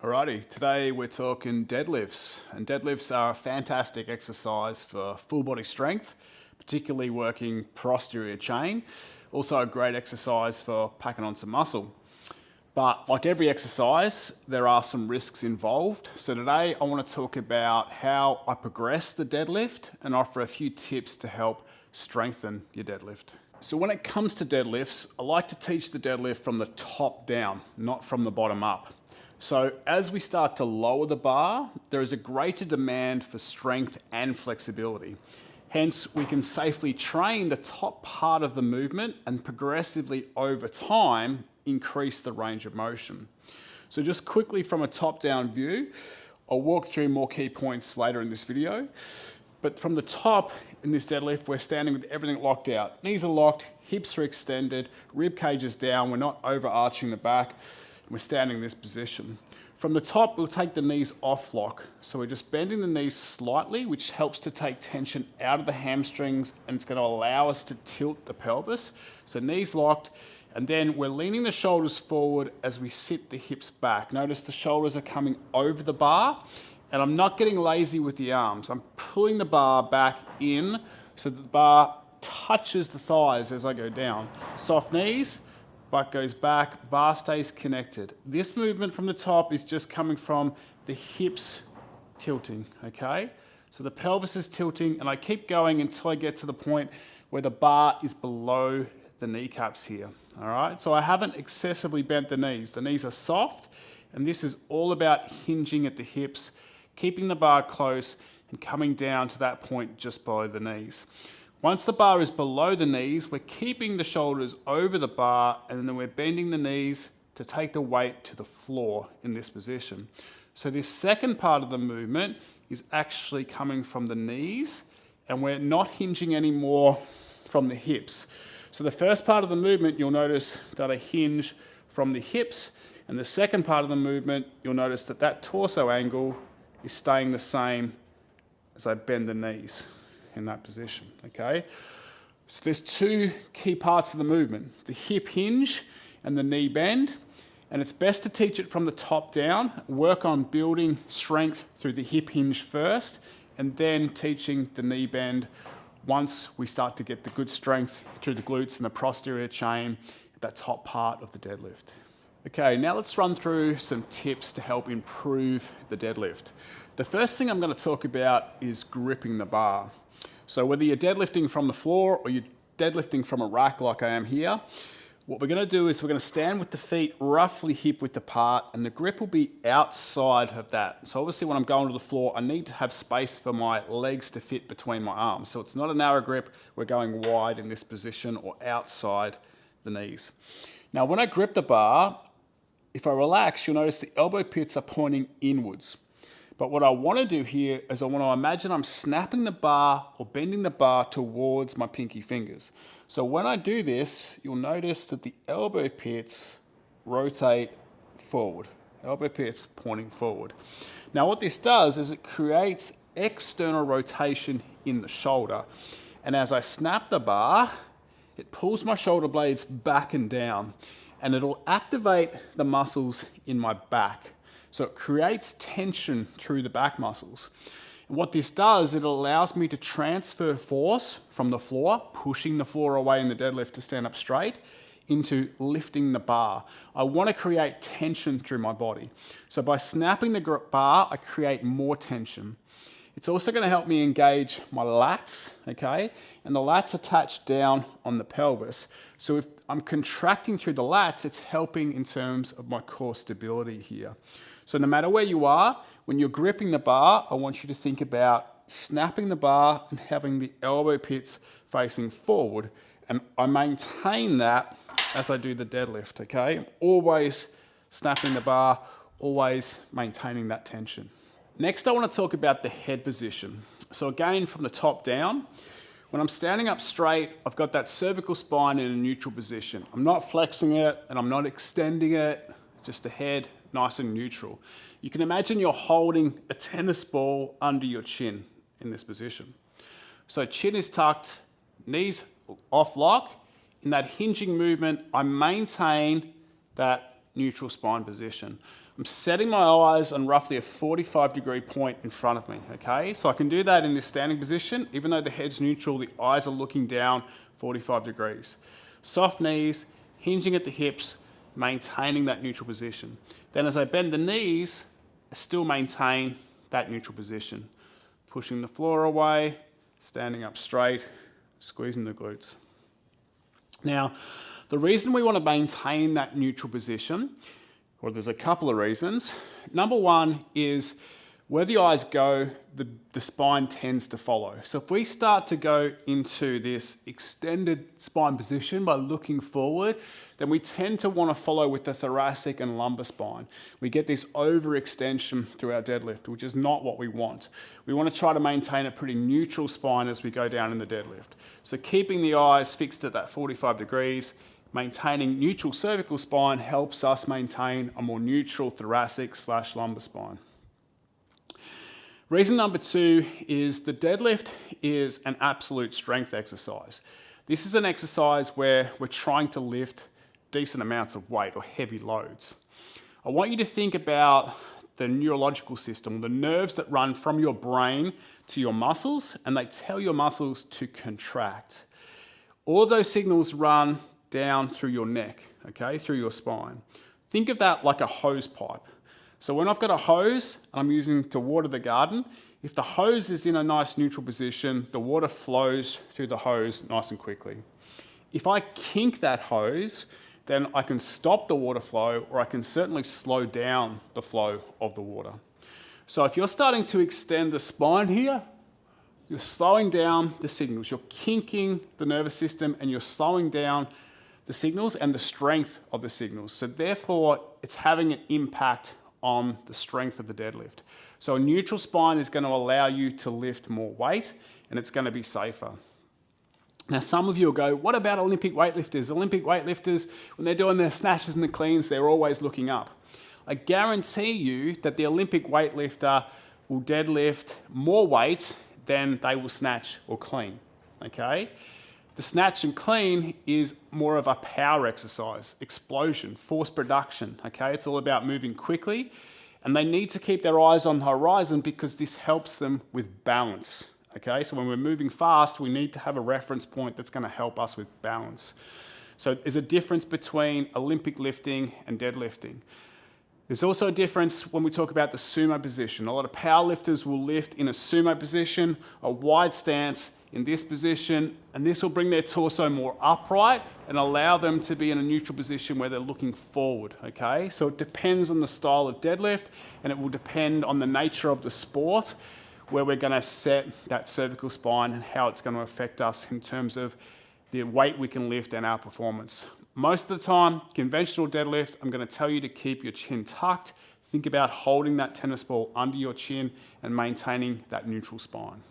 Alrighty, today we're talking deadlifts, and deadlifts are a fantastic exercise for full body strength, particularly working posterior chain. Also a great exercise for packing on some muscle. But like every exercise, there are some risks involved. So today I want to talk about how I progress the deadlift and offer a few tips to help strengthen your deadlift. So when it comes to deadlifts, I like to teach the deadlift from the top down, not from the bottom up. So as we start to lower the bar, there is a greater demand for strength and flexibility. Hence, we can safely train the top part of the movement and progressively over time, increase the range of motion. So just quickly from a top-down view, I'll walk through more key points later in this video. But from the top in this deadlift, we're standing with everything locked out. Knees are locked, hips are extended, rib cage is down, we're not overarching the back. We're standing in this position. From the top, we'll take the knees off lock. So we're just bending the knees slightly, which helps to take tension out of the hamstrings, and it's gonna allow us to tilt the pelvis. So knees locked, and then we're leaning the shoulders forward as we sit the hips back. Notice the shoulders are coming over the bar, and I'm not getting lazy with the arms. I'm pulling the bar back in so that the bar touches the thighs as I go down. Soft knees, butt goes back, bar stays connected. This movement from the top is just coming from the hips tilting, okay? So the pelvis is tilting, and I keep going until I get to the point where the bar is below the kneecaps here, all right? So I haven't excessively bent the knees. The knees are soft, and this is all about hinging at the hips, keeping the bar close, and coming down to that point just below the knees. Once the bar is below the knees, we're keeping the shoulders over the bar, and then we're bending the knees to take the weight to the floor in this position. So this second part of the movement is actually coming from the knees, and we're not hinging anymore from the hips. So the first part of the movement, you'll notice that I hinge from the hips, and the second part of the movement, you'll notice that that torso angle is staying the same as I bend the knees in that position, okay? So there's two key parts of the movement, the hip hinge and the knee bend, and it's best to teach it from the top down, work on building strength through the hip hinge first, and then teaching the knee bend once we start to get the good strength through the glutes and the posterior chain, that top part of the deadlift. Okay, now let's run through some tips to help improve the deadlift. The first thing I'm going to talk about is gripping the bar. So whether you're deadlifting from the floor or you're deadlifting from a rack like I am here, what we're going to do is we're going to stand with the feet roughly hip width apart, and the grip will be outside of that. So obviously when I'm going to the floor, I need to have space for my legs to fit between my arms. So it's not a narrow grip, we're going wide in this position or outside the knees. Now when I grip the bar, if I relax, you'll notice the elbow pits are pointing inwards. But what I want to do here is I want to imagine I'm snapping the bar or bending the bar towards my pinky fingers. So when I do this, you'll notice that the elbow pits rotate forward. Elbow pits pointing forward. Now what this does is it creates external rotation in the shoulder. And as I snap the bar, it pulls my shoulder blades back and down, and it'll activate the muscles in my back. So it creates tension through the back muscles. And what this does, it allows me to transfer force from the floor, pushing the floor away in the deadlift to stand up straight, into lifting the bar. I want to create tension through my body. So by snapping the bar, I create more tension. It's also going to help me engage my lats, okay? And the lats attach down on the pelvis. So if I'm contracting through the lats, it's helping in terms of my core stability here. So no matter where you are, when you're gripping the bar, I want you to think about snapping the bar and having the elbow pits facing forward. And I maintain that as I do the deadlift, okay? Always snapping the bar, always maintaining that tension. Next, I want to talk about the head position. So again, from the top down, when I'm standing up straight, I've got that cervical spine in a neutral position. I'm not flexing it and I'm not extending it, just the head nice and neutral. You can imagine you're holding a tennis ball under your chin in this position. So chin is tucked, knees off lock. In that hinging movement, I maintain that neutral spine position. I'm setting my eyes on roughly a 45-degree point in front of me, okay? So I can do that in this standing position. Even though the head's neutral, the eyes are looking down 45 degrees. Soft knees, hinging at the hips, maintaining that neutral position. Then as I bend the knees, I still maintain that neutral position. Pushing the floor away, standing up straight, squeezing the glutes. Now, the reason we want to maintain that neutral position, well, there's a couple of reasons. Number one is where the eyes go, the spine tends to follow. So if we start to go into this extended spine position by looking forward, then we tend to want to follow with the thoracic and lumbar spine. We get this overextension through our deadlift, which is not what we want. We want to try to maintain a pretty neutral spine as we go down in the deadlift. So keeping the eyes fixed at that 45 degrees, maintaining neutral cervical spine helps us maintain a more neutral thoracic/lumbar spine. Reason number two is the deadlift is an absolute strength exercise. This is an exercise where we're trying to lift decent amounts of weight or heavy loads. I want you to think about the neurological system, the nerves that run from your brain to your muscles, and they tell your muscles to contract. All of those signals run down through your neck, okay, through your spine. Think of that like a hose pipe. So when I've got a hose I'm using to water the garden, if the hose is in a nice neutral position, the water flows through the hose nice and quickly. If I kink that hose, then I can stop the water flow, or I can certainly slow down the flow of the water. So if you're starting to extend the spine here, you're slowing down the signals. You're kinking the nervous system and you're slowing down the signals and the strength of the signals. So therefore, it's having an impact on the strength of the deadlift. So a neutral spine is going to allow you to lift more weight, and it's going to be safer. Now, some of you will go, what about Olympic weightlifters? Olympic weightlifters, when they're doing their snatches and the cleans, they're always looking up. I guarantee you that the Olympic weightlifter will deadlift more weight than they will snatch or clean, okay? The snatch and clean is more of a power exercise, explosion, force production, okay? It's all about moving quickly, and they need to keep their eyes on the horizon because this helps them with balance, okay? So when we're moving fast, we need to have a reference point that's going to help us with balance. So there's a difference between Olympic lifting and deadlifting. There's also a difference when we talk about the sumo position. A lot of power lifters will lift in a sumo position, a wide stance in this position, and this will bring their torso more upright and allow them to be in a neutral position where they're looking forward, okay? So it depends on the style of deadlift, and it will depend on the nature of the sport where we're going to set that cervical spine and how it's going to affect us in terms of the weight we can lift and our performance. Most of the time, conventional deadlift, I'm going to tell you to keep your chin tucked. Think about holding that tennis ball under your chin and maintaining that neutral spine.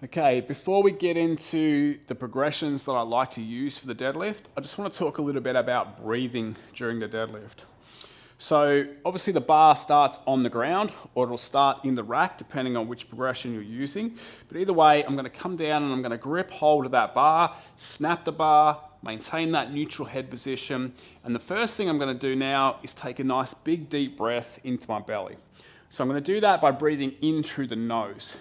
Okay, before we get into the progressions that I like to use for the deadlift, I just want to talk a little bit about breathing during the deadlift. So obviously the bar starts on the ground, or it'll start in the rack depending on which progression you're using. But either way, I'm going to come down and I'm going to grip hold of that bar, snap the bar, maintain that neutral head position. And the first thing I'm going to do now is take a nice big deep breath into my belly. So I'm going to do that by breathing in through the nose.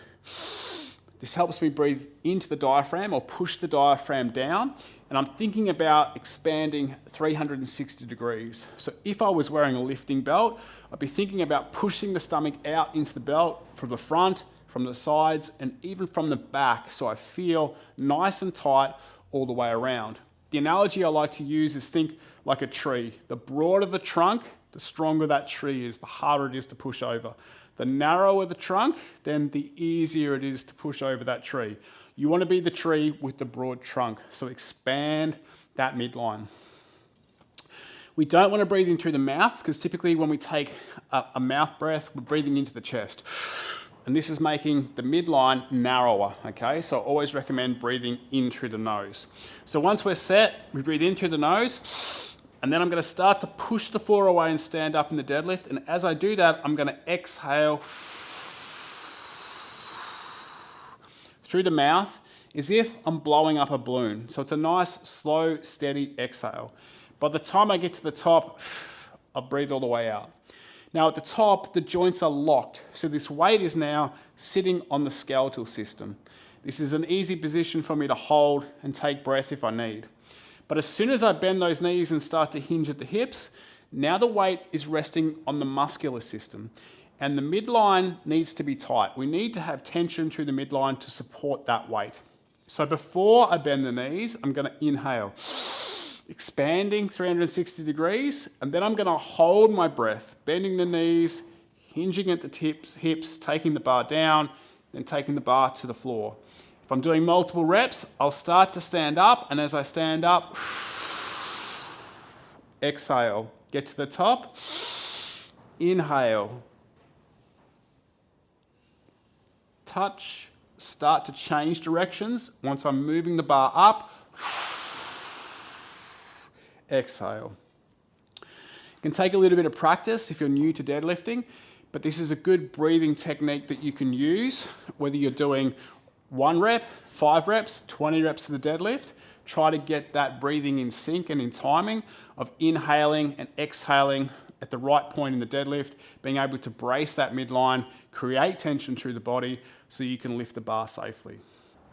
This helps me breathe into the diaphragm or push the diaphragm down. And I'm thinking about expanding 360 degrees. So if I was wearing a lifting belt, I'd be thinking about pushing the stomach out into the belt from the front, from the sides, and even from the back. So I feel nice and tight all the way around. The analogy I like to use is think like a tree. The broader the trunk, the stronger that tree is, the harder it is to push over. The narrower the trunk, then the easier it is to push over that tree. You want to be the tree with the broad trunk, so expand that midline. We don't want to breathe in through the mouth, because typically when we take a mouth breath, we're breathing into the chest. And this is making the midline narrower, okay? So I always recommend breathing in through the nose. So once we're set, we breathe in through the nose, and then I'm going to start to push the floor away and stand up in the deadlift. And as I do that, I'm going to exhale through the mouth as if I'm blowing up a balloon. So it's a nice, slow, steady exhale. By the time I get to the top, I'll breathe all the way out. Now at the top, the joints are locked. So this weight is now sitting on the skeletal system. This is an easy position for me to hold and take breath if I need. But as soon as I bend those knees and start to hinge at the hips, now the weight is resting on the muscular system. And the midline needs to be tight. We need to have tension through the midline to support that weight. So before I bend the knees, I'm going to inhale, expanding 360 degrees, and then I'm going to hold my breath, bending the knees, hinging at the hips, taking the bar down, then taking the bar to the floor. If I'm doing multiple reps, I'll start to stand up, and as I stand up, exhale, get to the top, inhale, touch, start to change directions. Once I'm moving the bar up, exhale. It can take a little bit of practice if you're new to deadlifting, but this is a good breathing technique that you can use, whether you're doing 1 rep, 5 reps, 20 reps of the deadlift. Try to get that breathing in sync and in timing of inhaling and exhaling at the right point in the deadlift, being able to brace that midline, create tension through the body so you can lift the bar safely.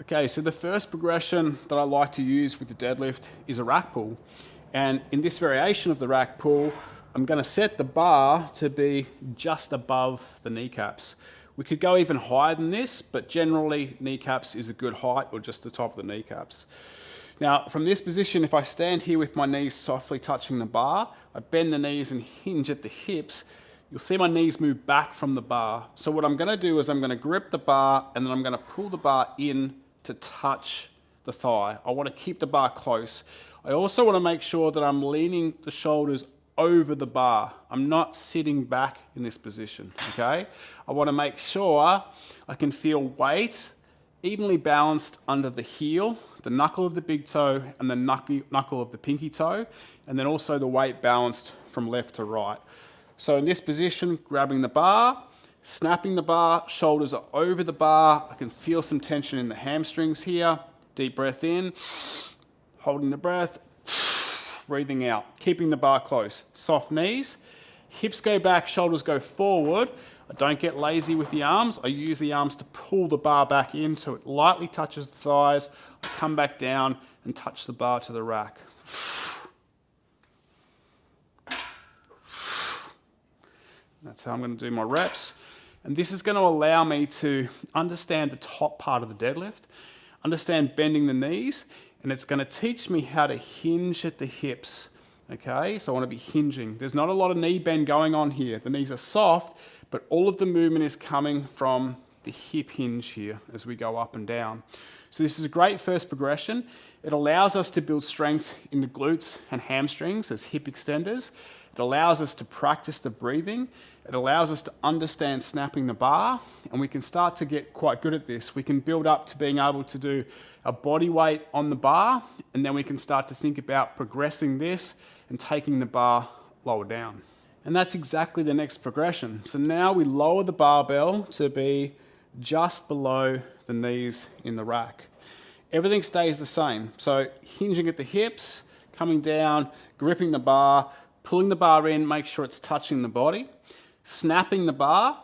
Okay, so the first progression that I like to use with the deadlift is a rack pull. And in this variation of the rack pull, I'm going to set the bar to be just above the kneecaps. We could go even higher than this, but generally kneecaps is a good height, or just the top of the kneecaps. Now, from this position, if I stand here with my knees softly touching the bar, I bend the knees and hinge at the hips, you'll see my knees move back from the bar. So what I'm going to do is I'm going to grip the bar and then I'm going to pull the bar in to touch the thigh. I want to keep the bar close. I also want to make sure that I'm leaning the shoulders over the bar. I'm not sitting back in this position, okay? I want to make sure I can feel weight evenly balanced under the heel, the knuckle of the big toe, and the knuckle of the pinky toe, and then also the weight balanced from left to right. So in this position, grabbing the bar, snapping the bar, shoulders are over the bar. I can feel some tension in the hamstrings here. Deep breath in, holding the breath, breathing out, keeping the bar close. Soft knees, hips go back, shoulders go forward. I don't get lazy with the arms. I use the arms to pull the bar back in so it lightly touches the thighs. I come back down and touch the bar to the rack. That's how I'm going to do my reps. And this is going to allow me to understand the top part of the deadlift, understand bending the knees, and it's going to teach me how to hinge at the hips. Okay, so I want to be hinging. There's not a lot of knee bend going on here. The knees are soft, but all of the movement is coming from the hip hinge here as we go up and down. So this is a great first progression. It allows us to build strength in the glutes and hamstrings as hip extenders. It allows us to practice the breathing. It allows us to understand snapping the bar, and we can start to get quite good at this. We can build up to being able to do a body weight on the bar, and then we can start to think about progressing this and taking the bar lower down. And that's exactly the next progression. So now we lower the barbell to be just below the knees in the rack. Everything stays the same. So hinging at the hips, coming down, gripping the bar, pulling the bar in, make sure it's touching the body, snapping the bar,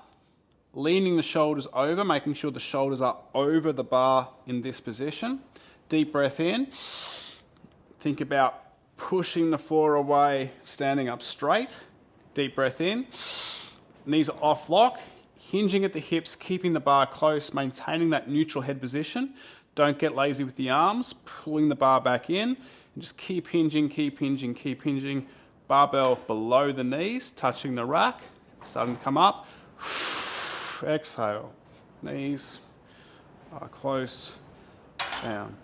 leaning the shoulders over, making sure the shoulders are over the bar in this position. Deep breath in. Think about pushing the floor away, standing up straight. Deep breath in. Knees are off lock, hinging at the hips, keeping the bar close, maintaining that neutral head position. Don't get lazy with the arms, pulling the bar back in, and just keep hinging, keep hinging, keep hinging. Barbell below the knees, touching the rack, starting to come up. Exhale. Knees are close, down.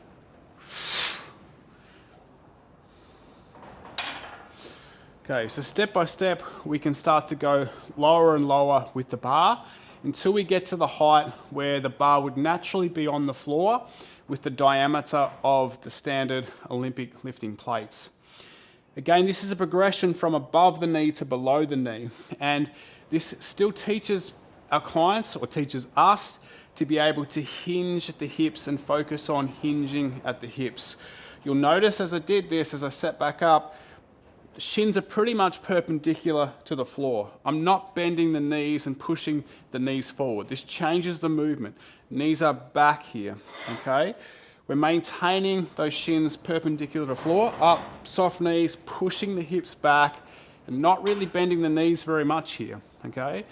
Okay, so step by step, we can start to go lower and lower with the bar until we get to the height where the bar would naturally be on the floor with the diameter of the standard Olympic lifting plates. Again, this is a progression from above the knee to below the knee, and this still teaches our clients, or teaches us, to be able to hinge at the hips and focus on hinging at the hips. You'll notice as I did this, as I set back up, the shins are pretty much perpendicular to the floor. I'm not bending the knees and pushing the knees forward. This changes the movement. Knees are back here, okay? We're maintaining those shins perpendicular to the floor, up, soft knees, pushing the hips back, and not really bending the knees very much here, okay?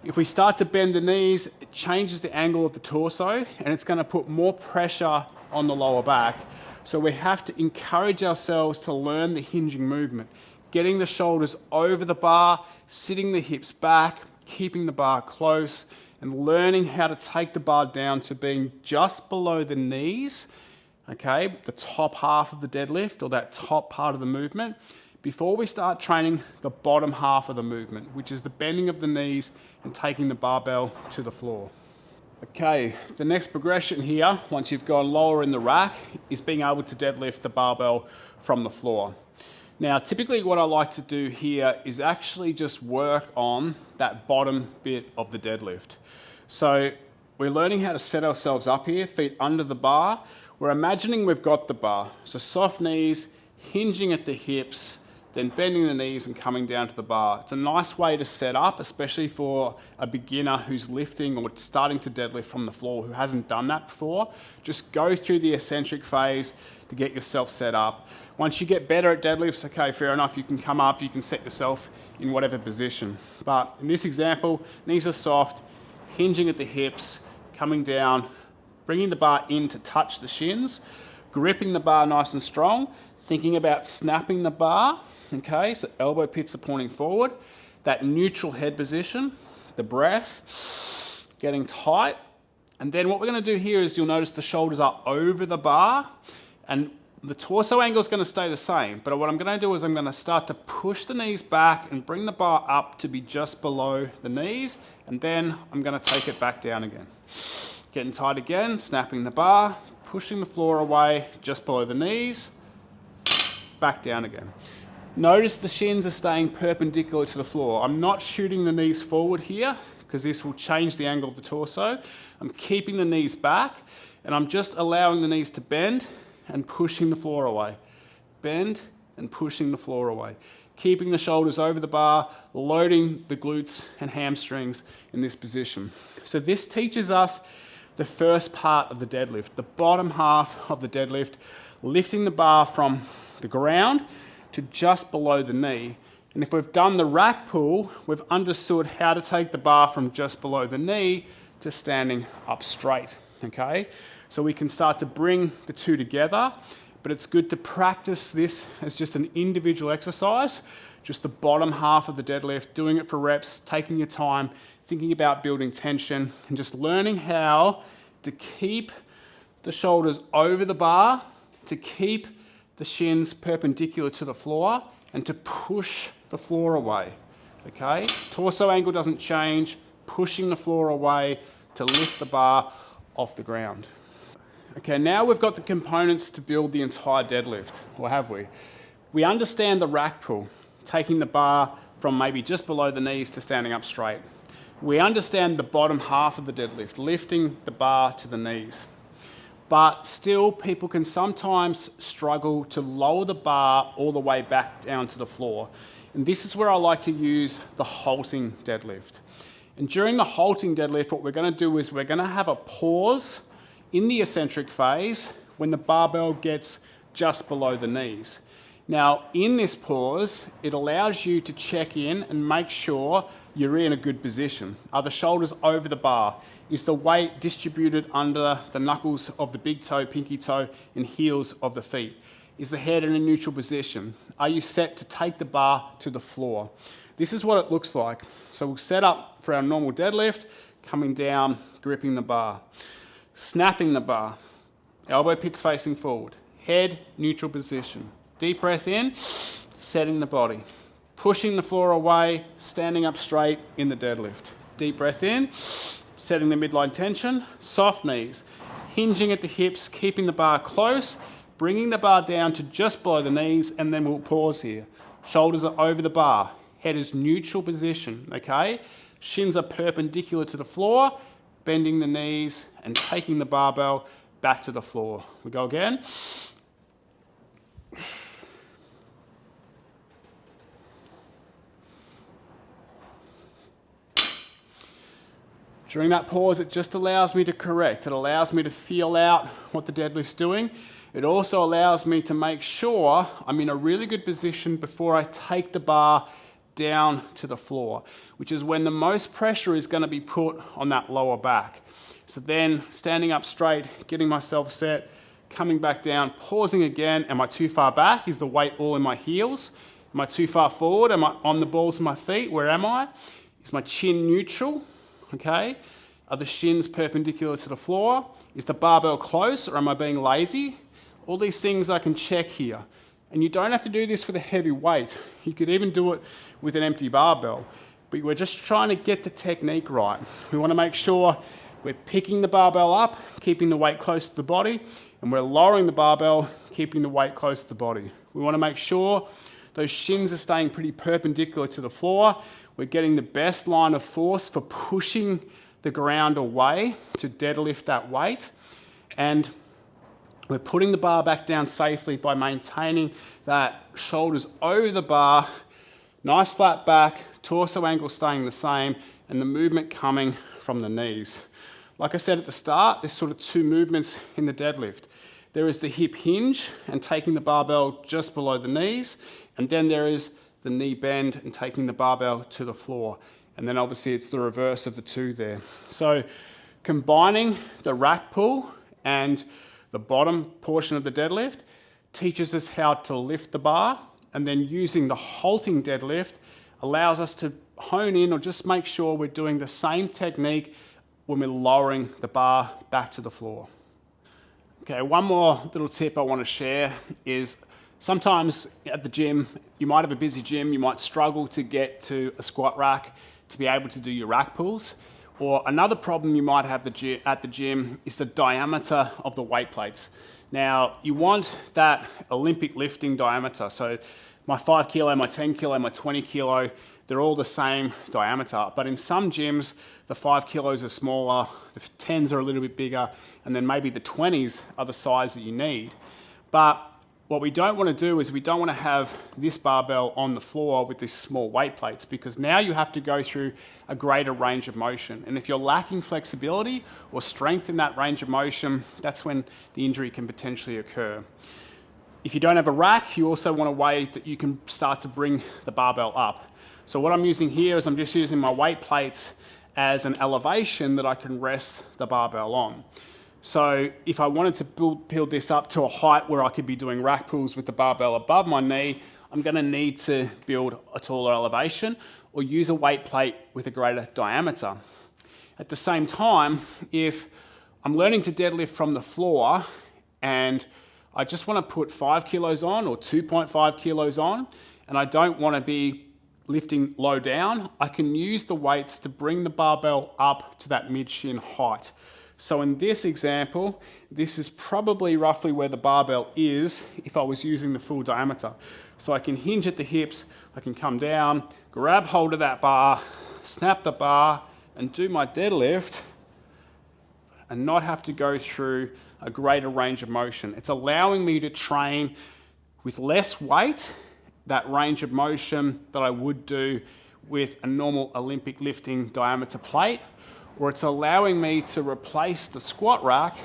If we start to bend the knees, it changes the angle of the torso, and it's gonna put more pressure on the lower back. So we have to encourage ourselves to learn the hinging movement, getting the shoulders over the bar, sitting the hips back, keeping the bar close, and learning how to take the bar down to being just below the knees, okay, the top half of the deadlift or that top part of the movement, before we start training the bottom half of the movement, which is the bending of the knees and taking the barbell to the floor. Okay, the next progression here, once you've gone lower in the rack, is being able to deadlift the barbell from the floor. Now, typically what I like to do here is actually just work on that bottom bit of the deadlift. So we're learning how to set ourselves up here, feet under the bar. We're imagining we've got the bar. So soft knees, hinging at the hips, then bending the knees and coming down to the bar. It's a nice way to set up, especially for a beginner who's lifting or starting to deadlift from the floor who hasn't done that before. Just go through the eccentric phase to get yourself set up. Once you get better at deadlifts, okay, fair enough, you can come up, you can set yourself in whatever position. But in this example, knees are soft, hinging at the hips, coming down, bringing the bar in to touch the shins, gripping the bar nice and strong, thinking about snapping the bar, okay, so elbow pits are pointing forward, that neutral head position, the breath, getting tight, and then what we're going to do here is you'll notice the shoulders are over the bar, and the torso angle is going to stay the same, but what I'm going to do is I'm going to start to push the knees back and bring the bar up to be just below the knees, and then I'm going to take it back down again. Getting tight again, snapping the bar, pushing the floor away just below the knees, back down again. Notice the shins are staying perpendicular to the floor. I'm not shooting the knees forward here because this will change the angle of the torso. I'm keeping the knees back and I'm just allowing the knees to bend and pushing the floor away. Bend and pushing the floor away. Keeping the shoulders over the bar, loading the glutes and hamstrings in this position. So this teaches us the first part of the deadlift, the bottom half of the deadlift, lifting the bar from the ground to just below the knee. And if we've done the rack pull, we've understood how to take the bar from just below the knee to standing up straight, okay? So we can start to bring the two together, but it's good to practice this as just an individual exercise, just the bottom half of the deadlift, doing it for reps, taking your time, thinking about building tension, and just learning how to keep the shoulders over the bar, to keep the shins perpendicular to the floor, and to push the floor away, okay? Torso angle doesn't change, pushing the floor away to lift the bar off the ground. Okay, now we've got the components to build the entire deadlift, or have we? We understand the rack pull, taking the bar from maybe just below the knees to standing up straight. We understand the bottom half of the deadlift, lifting the bar to the knees. But still, people can sometimes struggle to lower the bar all the way back down to the floor. And this is where I like to use the halting deadlift. And during the halting deadlift, what we're going to do is we're going to have a pause in the eccentric phase when the barbell gets just below the knees. Now, in this pause, it allows you to check in and make sure you're in a good position. Are the shoulders over the bar? Is the weight distributed under the knuckles of the big toe, pinky toe, and heels of the feet? Is the head in a neutral position? Are you set to take the bar to the floor? This is what it looks like. So we'll set up for our normal deadlift, coming down, gripping the bar, snapping the bar, elbow pits facing forward, head neutral position. Deep breath in, setting the body. Pushing the floor away, standing up straight in the deadlift. Deep breath in, setting the midline tension, soft knees, hinging at the hips, keeping the bar close, bringing the bar down to just below the knees, and then we'll pause here. Shoulders are over the bar, head is neutral position, okay? Shins are perpendicular to the floor, bending the knees and taking the barbell back to the floor. We go again. During that pause, it just allows me to correct. It allows me to feel out what the deadlift's doing. It also allows me to make sure I'm in a really good position before I take the bar down to the floor, which is when the most pressure is going to be put on that lower back. So then standing up straight, getting myself set, coming back down, pausing again. Am I too far back? Is the weight all in my heels? Am I too far forward? Am I on the balls of my feet? Where am I? Is my chin neutral? Okay. Are the shins perpendicular to the floor? Is the barbell close or am I being lazy? All these things I can check here. And you don't have to do this with a heavy weight. You could even do it with an empty barbell. But we're just trying to get the technique right. We want to make sure we're picking the barbell up, keeping the weight close to the body, and we're lowering the barbell, keeping the weight close to the body. We want to make sure those shins are staying pretty perpendicular to the floor. We're getting the best line of force for pushing the ground away to deadlift that weight. And we're putting the bar back down safely by maintaining that shoulders over the bar, nice flat back, torso angle staying the same, and the movement coming from the knees. Like I said at the start, there's sort of two movements in the deadlift. There is the hip hinge and taking the barbell just below the knees, and then there is the knee bend and taking the barbell to the floor. And then obviously it's the reverse of the two there. So combining the rack pull and the bottom portion of the deadlift teaches us how to lift the bar, and then using the halting deadlift allows us to hone in or just make sure we're doing the same technique when we're lowering the bar back to the floor. Okay, one more little tip I want to share is sometimes at the gym, you might have a busy gym, you might struggle to get to a squat rack to be able to do your rack pulls. Or another problem you might have at the gym is the diameter of the weight plates. Now, you want that Olympic lifting diameter. So my 5 kilo, my 10 kilo, my 20 kilo, they're all the same diameter. But in some gyms, the 5 kilos are smaller, the 10s are a little bit bigger, and then maybe the 20s are the size that you need. But what we don't want to do is we don't want to have this barbell on the floor with these small weight plates, because now you have to go through a greater range of motion. And if you're lacking flexibility or strength in that range of motion, that's when the injury can potentially occur. If you don't have a rack, you also want a way that you can start to bring the barbell up. So what I'm using here is I'm just using my weight plates as an elevation that I can rest the barbell on. So if I wanted to build this up to a height where I could be doing rack pulls with the barbell above my knee, I'm going to need to build a taller elevation or use a weight plate with a greater diameter. At the same time, if I'm learning to deadlift from the floor and I just want to put 5 kilos on or 2.5 kilos on, and I don't want to be lifting low down, I can use the weights to bring the barbell up to that mid-shin height. So in this example, this is probably roughly where the barbell is if I was using the full diameter. So I can hinge at the hips, I can come down, grab hold of that bar, snap the bar, and do my deadlift and not have to go through a greater range of motion. It's allowing me to train with less weight, that range of motion that I would do with a normal Olympic lifting diameter plate, or it's allowing me to replace the squat rack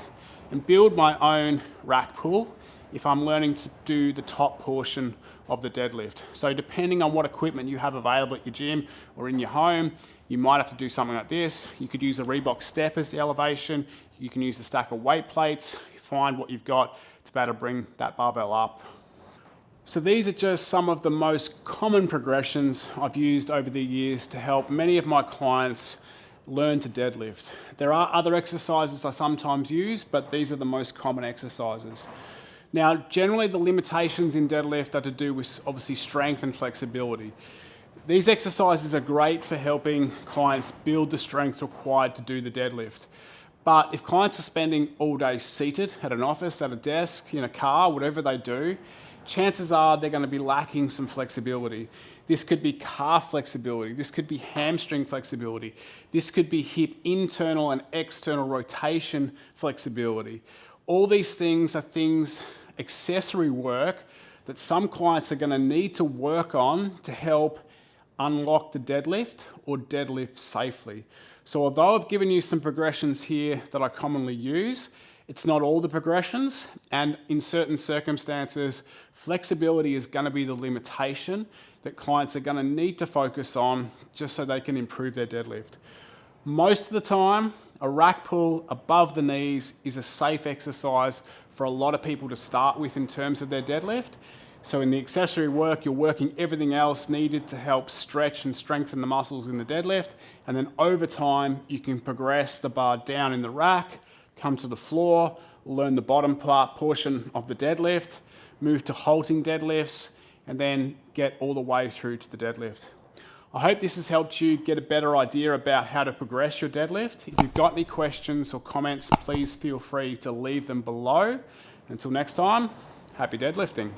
and build my own rack pull if I'm learning to do the top portion of the deadlift. So depending on what equipment you have available at your gym or in your home, you might have to do something like this. You could use a Reebok step as the elevation. You can use a stack of weight plates. Find what you've got to be able to bring that barbell up. So these are just some of the most common progressions I've used over the years to help many of my clients learn to deadlift. There are other exercises I sometimes use, but these are the most common exercises. Now, generally the limitations in deadlift are to do with obviously strength and flexibility. These exercises are great for helping clients build the strength required to do the deadlift. But if clients are spending all day seated at an office, at a desk, in a car, whatever they do, chances are they're going to be lacking some flexibility. This could be calf flexibility. This could be hamstring flexibility. This could be hip internal and external rotation flexibility. All these things are accessory work that some clients are going to need to work on to help unlock the deadlift or deadlift safely. So although I've given you some progressions here that I commonly use, it's not all the progressions, and in certain circumstances, flexibility is going to be the limitation that clients are going to need to focus on just so they can improve their deadlift. Most of the time, a rack pull above the knees is a safe exercise for a lot of people to start with in terms of their deadlift. So in the accessory work, you're working everything else needed to help stretch and strengthen the muscles in the deadlift. And then over time, you can progress the bar down in the rack, come to the floor, learn the bottom part portion of the deadlift, move to halting deadlifts, and then get all the way through to the deadlift. I hope this has helped you get a better idea about how to progress your deadlift. If you've got any questions or comments, please feel free to leave them below. Until next time, happy deadlifting.